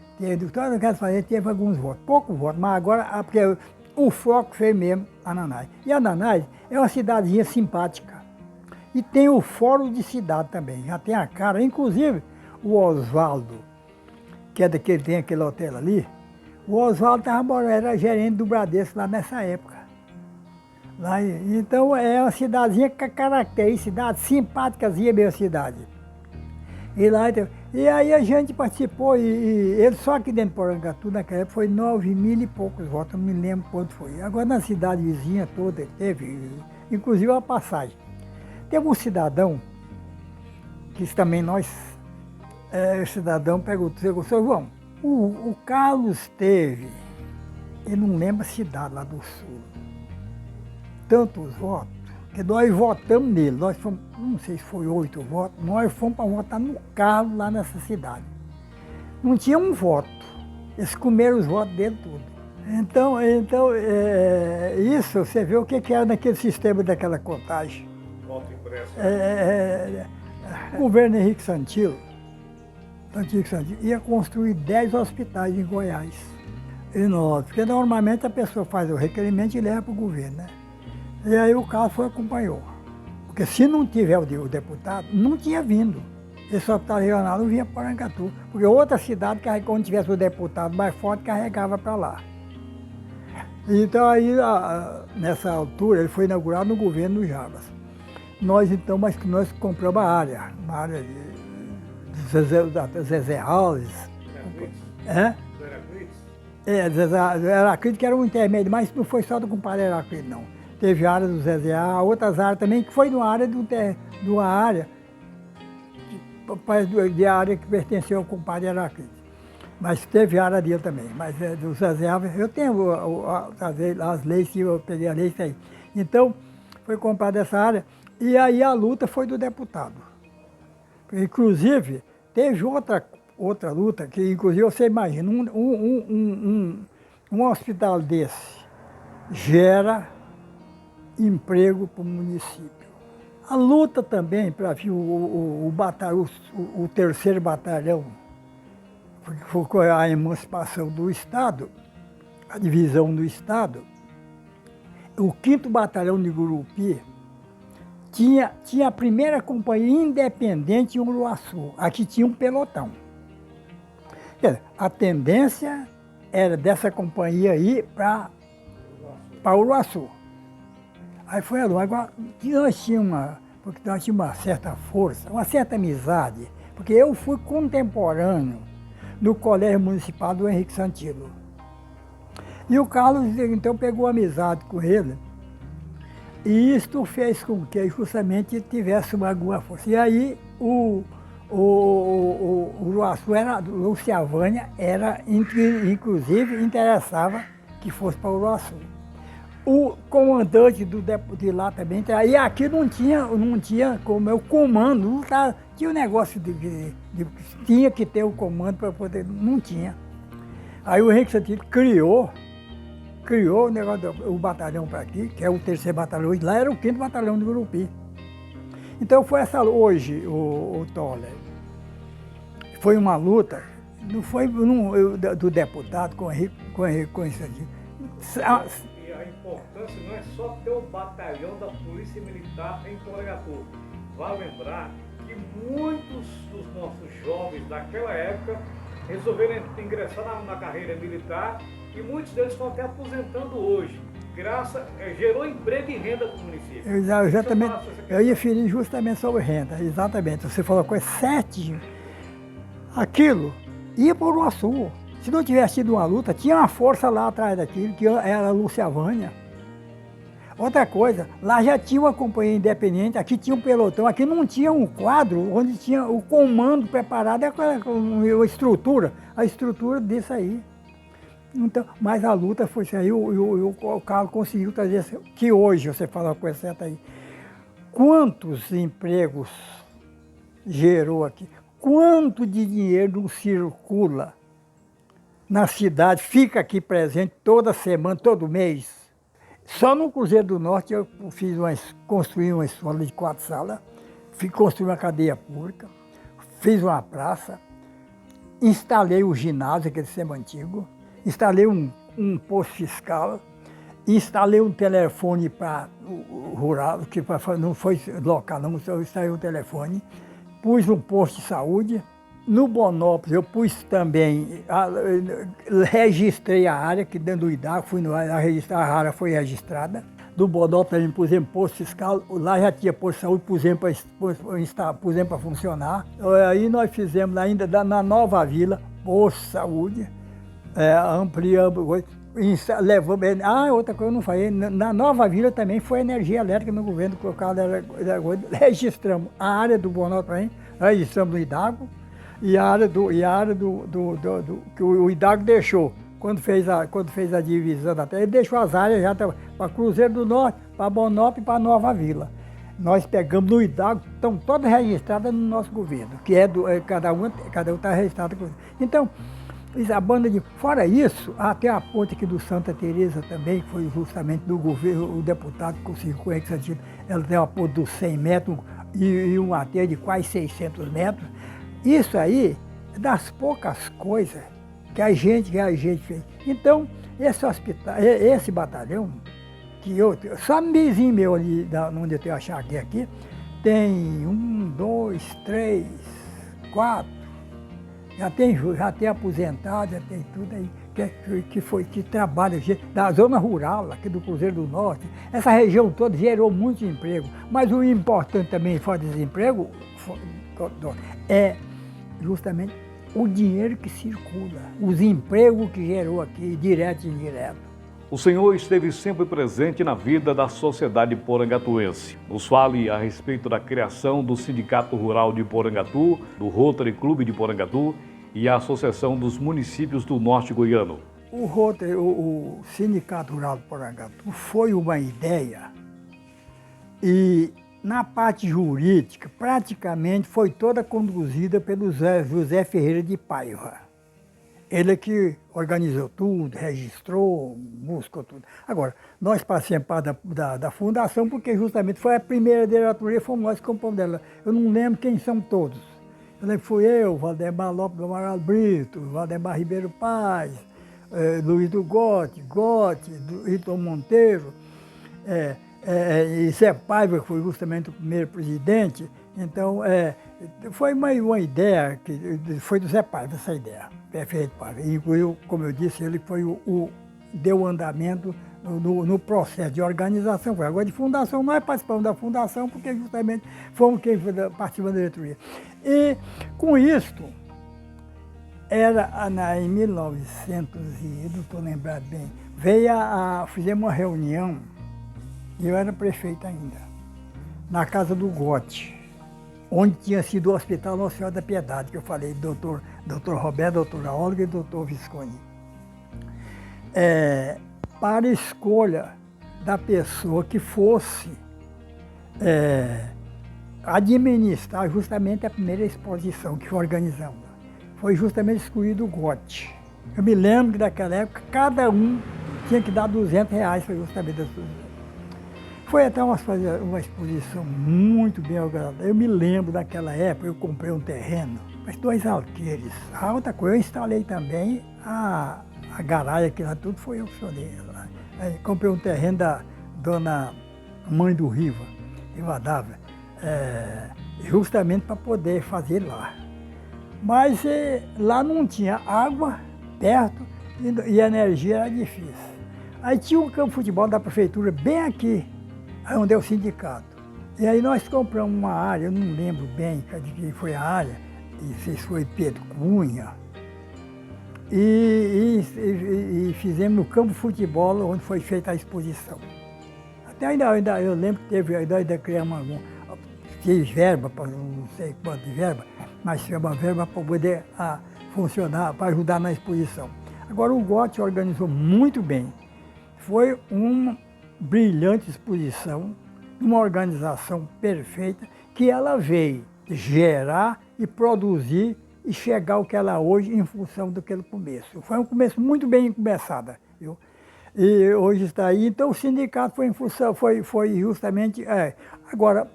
todas aquelas fazendas teve alguns votos. Poucos votos, mas agora, porque o foco foi mesmo Ananás. E Ananás é uma cidadezinha simpática. E tem o fórum de cidade também, já tem a cara. Inclusive, o Oswaldo, que é daquele, tem aquele hotel ali, o Oswaldo era gerente do Bradesco lá nessa época. Lá, então é uma cidadezinha com característica, simpáticazinha mesmo a cidade. E aí a gente participou, e ele só aqui dentro de Porangatu, naquela época, foi 9.000 e poucos votos, não me lembro quanto foi. Agora na cidade vizinha toda teve, inclusive a passagem. Teve um cidadão, que também o cidadão perguntou, seu João, o Carlos teve, ele não lembra a cidade lá do sul, tantos votos, que nós votamos nele, nós fomos, não sei se foi 8 votos, nós fomos para votar no Carlos lá nessa cidade. Não tinha um voto, eles comeram os votos dele tudo. Então isso, você vê o que era naquele sistema daquela contagem. Voto impresso. O governo Henrique Santillo ia construir 10 hospitais em Goiás. Porque normalmente a pessoa faz o requerimento e leva para o governo, né? E aí o Carlos acompanhou. Porque se não tiver o deputado, não tinha vindo. Esse hospital regional não vinha para Porangatu. Porque outra cidade, quando tivesse o deputado mais forte, carregava para lá. Então aí, nessa altura, ele foi inaugurado no governo do Jarbas. Nós compramos uma área de Zezé Alves. Heraclides, que era um intermédio, mas não foi só do compadre Heraclides, não. Teve área do Zezé, outras áreas também, que foi de uma área que pertenceu ao compadre Heraclides. Mas teve área dele também. Mas do Zezé Alves, eu tenho as leis, que eu peguei a lei, isso aí. Então, foi comprada essa área, e aí a luta foi do deputado. Inclusive, teve outra luta, que inclusive você imagina, um hospital desse gera emprego para o município. A luta também para vir o 3º batalhão, porque foi a emancipação do Estado, a divisão do Estado, o 5º batalhão de Gurupi tinha a primeira companhia independente em Uruaçu. Aqui tinha um pelotão. A tendência era dessa companhia ir para Uruaçu. Aí foi a luta. Agora, nós tínhamos uma certa força, uma certa amizade, porque eu fui contemporâneo no Colégio Municipal do Henrique Santillo. E o Carlos, então, pegou amizade com ele, e isto fez com que justamente tivesse alguma força. E aí, o Uruaçu, Luciavânia, inclusive, interessava que fosse para Uruaçu. O comandante de lá também, e aqui não tinha como o comando, tinha um negócio tinha que ter o comando para poder, não tinha. Aí o Henrique Santillo criou o negócio o batalhão para aqui, que é o 3º batalhão, e lá era o 5º batalhão de Gurupi. Então foi essa, hoje, o Toller, foi uma luta, não foi do deputado com o Henrique Santillo. E a importância não é só ter o batalhão da Polícia Militar em Porangatu. Vale lembrar que muitos dos nossos jovens daquela época resolveram ingressar na carreira militar e muitos deles estão até aposentando hoje. Gerou emprego e renda para o município. Exatamente. Eu ia ferir justamente sobre renda, exatamente. Você falou coisa certinho. Aquilo ia para o Uruaçu. Se não tivesse tido uma luta, tinha uma força lá atrás daquilo, que era a Luciavânia. Outra coisa, lá já tinha uma companhia independente, aqui tinha um pelotão, aqui não tinha um quadro onde tinha o comando preparado, a estrutura disso aí. Então, mas a luta foi isso aí, o Carlos conseguiu trazer, que hoje, você falou com essa aí, quantos empregos gerou aqui, quanto de dinheiro não circula na cidade, fica aqui presente toda semana, todo mês. Só no Cruzeiro do Norte eu construí uma escola de 4 salas, construí uma cadeia pública, fiz uma praça, instalei o ginásio, aquele sistema antigo, instalei um posto fiscal, instalei um telefone para o rural, que não foi local, não, eu instalei um telefone, pus um posto de saúde. No Bonópolis eu pus também, registrei a área, que dentro do IDAC, fui no registrar, a área foi registrada. Do Bonópolis também pusemos posto fiscal, lá já tinha posto de saúde, pusemos para funcionar. Aí nós fizemos ainda na Nova Vila, posto de saúde, ampliamos, levamos. Outra coisa eu não falei, na Nova Vila também foi energia elétrica no governo, que o Carlos registramos a área do Bonópolis, registramos no IDAC. E a área que o Hidalgo deixou, quando fez a divisão da terra, ele deixou as áreas já para Cruzeiro do Norte, para Bonópolis e para Nova Vila. Nós pegamos no Hidalgo, estão todas registradas no nosso governo, que cada um está registrado. Então, a banda de. Fora isso, até a ponte aqui do Santa Teresa também, que foi justamente do governo, o deputado que conseguiu com esse, ela tem uma ponte de 100 metros e um até de quase 600 metros. Isso aí é das poucas coisas que a gente fez. Então, esse batalhão, só no vizinho meu ali, onde eu tenho a chácara aqui, tem 1, 2, 3, 4, já tem aposentado, já tem tudo aí, que trabalha da zona rural, aqui do Cruzeiro do Norte. Essa região toda gerou muito emprego, mas o importante também, fora desemprego, é justamente o dinheiro que circula, os empregos que gerou aqui, direto e indireto. O senhor esteve sempre presente na vida da sociedade porangatuense. Nos fale a respeito da criação do Sindicato Rural de Porangatu, do Rotary Clube de Porangatu e a Associação dos Municípios do Norte Goiano. O Sindicato Rural de Porangatu foi uma ideia e na parte jurídica, praticamente foi toda conduzida pelo José Ferreira de Paiva. Ele é que organizou tudo, registrou, buscou tudo. Agora, nós participamos da fundação porque justamente foi a primeira diretoria, fomos nós que compramos dela. Eu não lembro quem são todos. Eu lembro que fui eu, Valdemar Lopes do Amaral Brito, Valdemar Ribeiro Paz, Luiz do Gotti, Hilton Monteiro, e Zé Paiva, que foi justamente o primeiro presidente. Então, foi uma ideia, foi do Zé Paiva essa ideia, Ferreira de Paiva. E, como eu disse, ele foi deu andamento no processo de organização. Agora, de fundação, nós participamos da fundação porque justamente fomos quem participamos da diretoria. E, com isto, em 1900, não estou lembrado bem, fizemos uma reunião. Eu era prefeito ainda, na casa do Gotti, onde tinha sido o Hospital Nossa Senhora da Piedade, que eu falei, doutor Roberto, doutora Olga e doutor Visconde. Para a escolha da pessoa que fosse administrar justamente a primeira exposição que organizamos. Foi justamente escolhido o Gotti. Eu me lembro que naquela época, cada um tinha que dar R$200 para justamente a exposição. Foi até uma exposição muito bem organizada. Eu me lembro daquela época, eu comprei um terreno, mas 2 alqueires. A outra coisa, eu instalei também a garagem, que lá tudo foi eu que instalei. Comprei um terreno da dona Mãe do Riva, Rivadavia, justamente para poder fazer lá. Mas lá não tinha água perto e a energia era difícil. Aí tinha um campo de futebol da prefeitura bem aqui, onde é o sindicato. E aí nós compramos uma área, eu não lembro bem de quem foi a área, e foi Pedro Cunha, e fizemos no campo de futebol onde foi feita a exposição. Ainda eu lembro que ainda criamos fiz verba, não sei quanto de verba, mas tinha uma verba para poder funcionar, para ajudar na exposição. Agora o GOT organizou muito bem. Foi uma brilhante exposição, uma organização perfeita, que ela veio gerar e produzir e chegar ao que ela é hoje em função daquele começo. Foi um começo muito bem começado, viu? E hoje está aí, então o sindicato foi em função, foi justamente... Agora,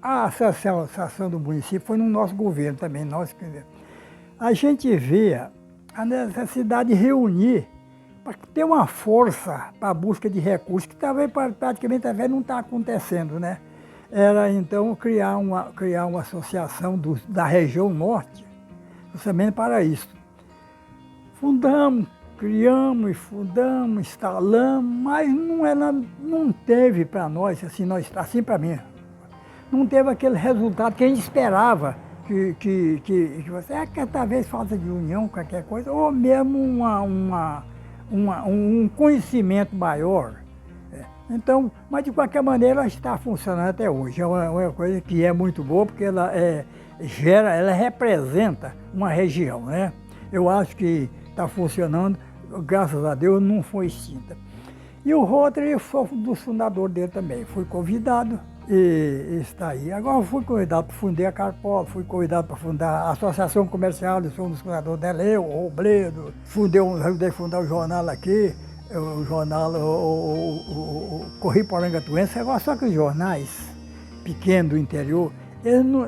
a associação do município foi no nosso governo também, a gente vê a necessidade de reunir para ter uma força para a busca de recursos, que talvez praticamente não está acontecendo, né? Era então criar uma associação da região norte, justamente para isso. Criamos, fundamos, instalamos, mas não teve para nós, assim para mim, não teve aquele resultado que a gente esperava, que você talvez falta de união, qualquer coisa, ou mesmo um conhecimento maior. Então, mas de qualquer maneira ela está funcionando até hoje. É uma coisa que é muito boa, porque ela representa uma região, né? Eu acho que está funcionando, graças a Deus não foi extinta. E o Rotary, eu sou dos fundadores dele também. Fui convidado e está aí. Agora fui convidado para fundar a Carpol, fui convidado para fundar a Associação Comercial, eu sou um dos fundadores dela, eu, o Robledo, ajudei a fundar o jornal aqui, o jornal, o Correio Porangatuense. Agora só que os jornais pequenos do interior, eles não,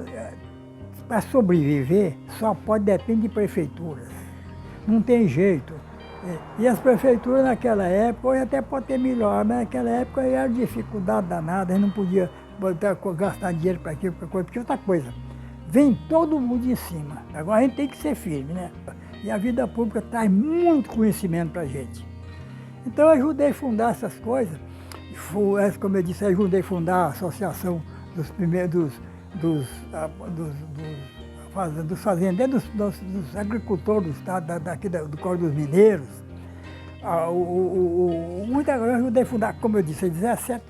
para sobreviver, só pode depender de prefeituras. Não tem jeito. E as prefeituras naquela época, hoje até pode ter melhor, mas naquela época era dificuldade danada, a gente não podia gastar dinheiro para aquilo, para coisa, porque outra coisa, vem todo mundo em cima. Agora a gente tem que ser firme, né? E a vida pública traz muito conhecimento para a gente. Então eu ajudei a fundar essas coisas, como eu disse, eu ajudei a fundar a associação dos fazendeiros, dos agricultores do estado, do Código dos Mineiros. Eu ajudei a fundar, como eu disse, 17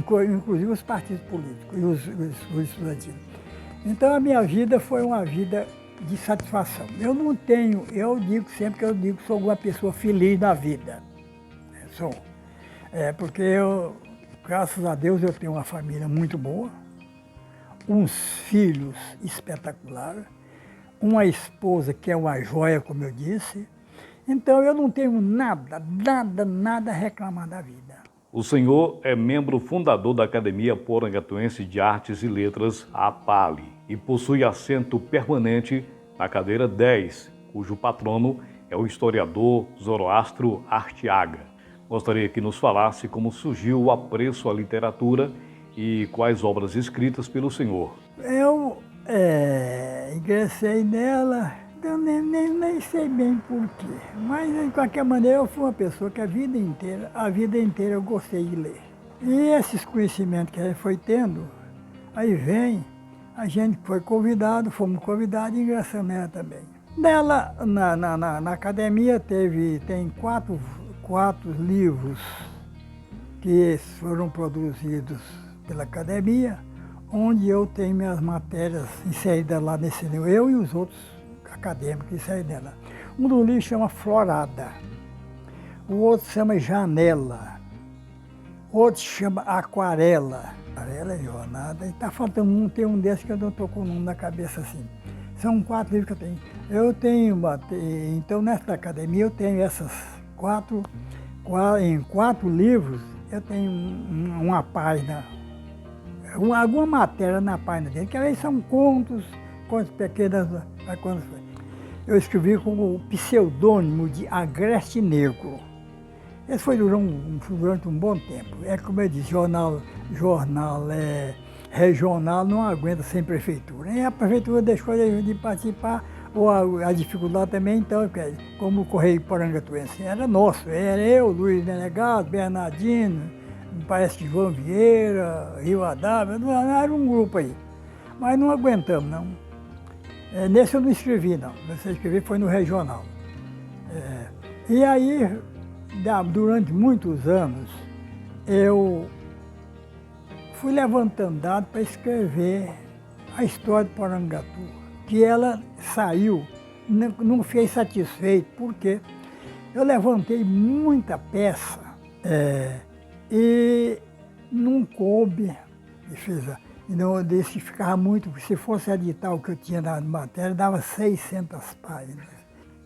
coisas, inclusive os partidos políticos e os estudantis. Então a minha vida foi uma vida de satisfação. Eu digo sempre que sou uma pessoa feliz na vida. Sou. Porque graças a Deus, eu tenho uma família muito boa, uns filhos espetaculares, uma esposa que é uma joia, como eu disse. Então eu não tenho nada a reclamar da vida. O senhor é membro fundador da Academia Porangatuense de Artes e Letras, a APALE, e possui assento permanente na cadeira 10, cujo patrono é o historiador Zoroastro Arteaga. Gostaria que nos falasse como surgiu o apreço à literatura e quais obras escritas pelo senhor. Eu ingressei nela, eu nem sei bem porquê, mas de qualquer maneira eu fui uma pessoa que a vida inteira eu gostei de ler. E esses conhecimentos que a gente foi tendo, aí a gente fomos convidados e ingressamos nela também. Nela, na academia tem quatro livros que foram produzidos pela academia, onde eu tenho minhas matérias inseridas lá nesse livro, eu e os outros acadêmicos inseridos nela. Um dos livros chama Florada, o outro chama Janela, o outro chama Aquarela. Aquarela é jornada, e está faltando tem um desses que eu não estou com o nome na cabeça assim. São 4 livros que eu tenho. Então nessa academia eu tenho essas em 4 livros, eu tenho uma página, alguma matéria na página dele, que aí são contos pequenas. Eu escrevi com o pseudônimo de Agreste Negro. Esse foi durante um bom tempo. É como eu disse, jornal regional não aguenta sem prefeitura. E a prefeitura deixou de participar, ou a dificuldade também, então, como o Correio Porangatuense era nosso, era eu, Luiz Delegado, Bernardino, parece que João Vieira, Rio Adável, era um grupo aí. Mas não aguentamos, não. Nesse eu não escrevi, não. Nesse eu escrevi foi no regional. E aí, durante muitos anos, eu fui levantando dados para escrever a história de Porangatu, que ela saiu, não fez satisfeito, porque eu levantei muita peça e não coube, e não desse ficava muito, se fosse editar o que eu tinha na matéria, dava 600 páginas.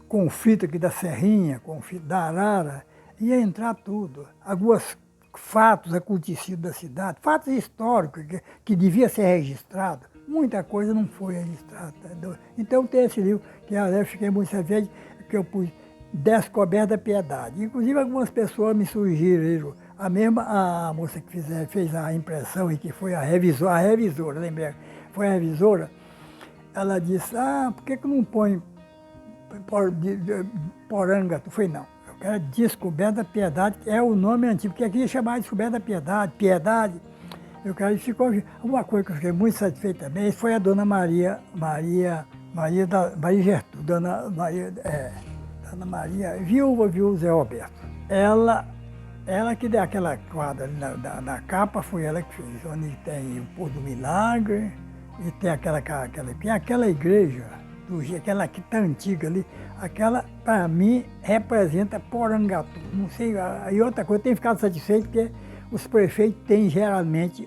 Conflito aqui da Serrinha, conflito da Arara, ia entrar tudo. Alguns fatos acontecidos da cidade, fatos históricos que devia ser registrado, muita coisa não foi registrada. Então tem esse livro, que eu fiquei muito satisfeito, que eu pus Descoberta da Piedade. Inclusive algumas pessoas me sugeriram, a moça que fez a impressão e que foi a revisora, lembrei, foi a revisora, ela disse, por que não põe Porangatu? Eu falei, não, eu quero Descoberta da Piedade, que é o nome antigo, porque aqui ia chamar Descoberta da Piedade, eu quero, e ficou uma coisa que eu fiquei muito satisfeito também, foi a dona Maria Gertrude, Dona Maria, viúva Zé Roberto. Ela que deu aquela quadra ali na capa, foi ela que fez, onde tem o Pôr do Milagre, e tem aquela igreja, aquela que está antiga ali, aquela, para mim, representa Porangatu. Não sei, e outra coisa, eu tenho ficado satisfeito porque os prefeitos têm geralmente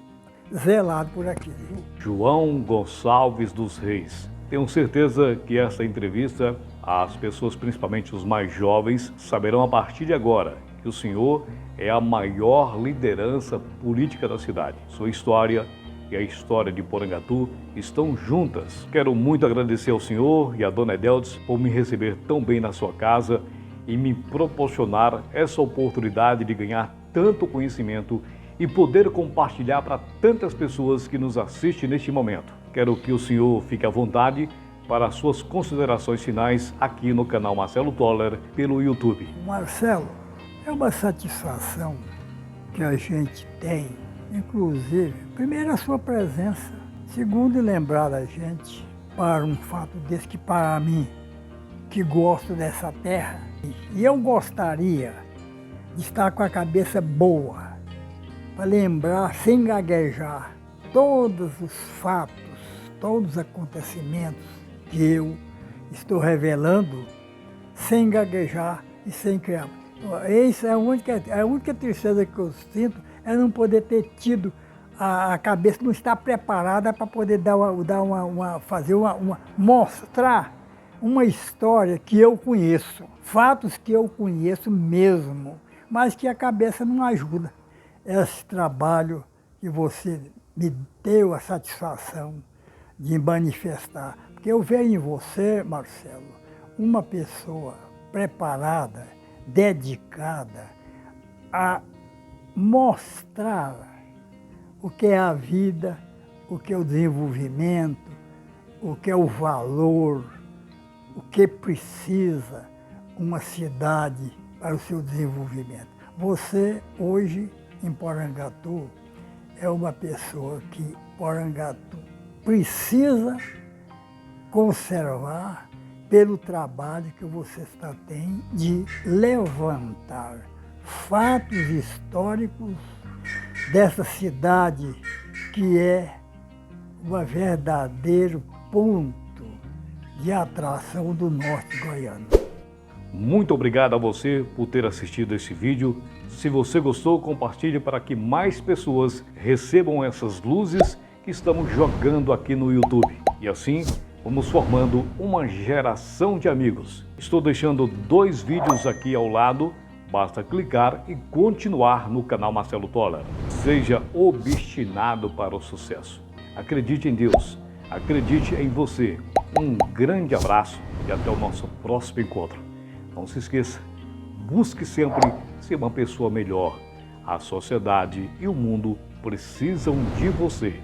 zelado por aquilo. João Gonçalves dos Reis. Tenho certeza que essa entrevista, as pessoas, principalmente os mais jovens, saberão a partir de agora que o senhor é a maior liderança política da cidade. Sua história e a história de Porangatu estão juntas. Quero muito agradecer ao senhor e à dona Edeldes por me receber tão bem na sua casa e me proporcionar essa oportunidade de ganhar tanto conhecimento e poder compartilhar para tantas pessoas que nos assistem neste momento. Quero que o senhor fique à vontade para as suas considerações finais aqui no canal Marcelo Toller pelo YouTube. Marcelo, é uma satisfação que a gente tem, inclusive, primeiro a sua presença, segundo lembrar a gente para um fato desse que para mim, que gosto dessa terra, e eu gostaria de estar com a cabeça boa, para lembrar sem gaguejar todos os fatos, todos os acontecimentos que eu estou revelando, sem gaguejar e sem criar. Essa é a única tristeza que eu sinto, é não poder ter tido a cabeça, não estar preparada para poder mostrar uma história que eu conheço, fatos que eu conheço mesmo, mas que a cabeça não ajuda. Esse trabalho que você me deu a satisfação de manifestar, porque eu vejo em você, Marcelo, uma pessoa preparada, dedicada a mostrar o que é a vida, o que é o desenvolvimento, o que é o valor, o que precisa uma cidade para o seu desenvolvimento. Você, hoje, em Porangatu, é uma pessoa que Porangatu precisa conservar pelo trabalho que você tem de levantar fatos históricos dessa cidade que é um verdadeiro ponto de atração do norte goiano. Muito obrigado a você por ter assistido esse vídeo. Se você gostou, compartilhe para que mais pessoas recebam essas luzes que estamos jogando aqui no YouTube. E assim, vamos formando uma geração de amigos. Estou deixando 2 vídeos aqui ao lado, basta clicar e continuar no canal Marcelo Toller. Seja obstinado para o sucesso. Acredite em Deus, acredite em você. Um grande abraço e até o nosso próximo encontro. Não se esqueça, busque sempre ser uma pessoa melhor. A sociedade e o mundo precisam de você.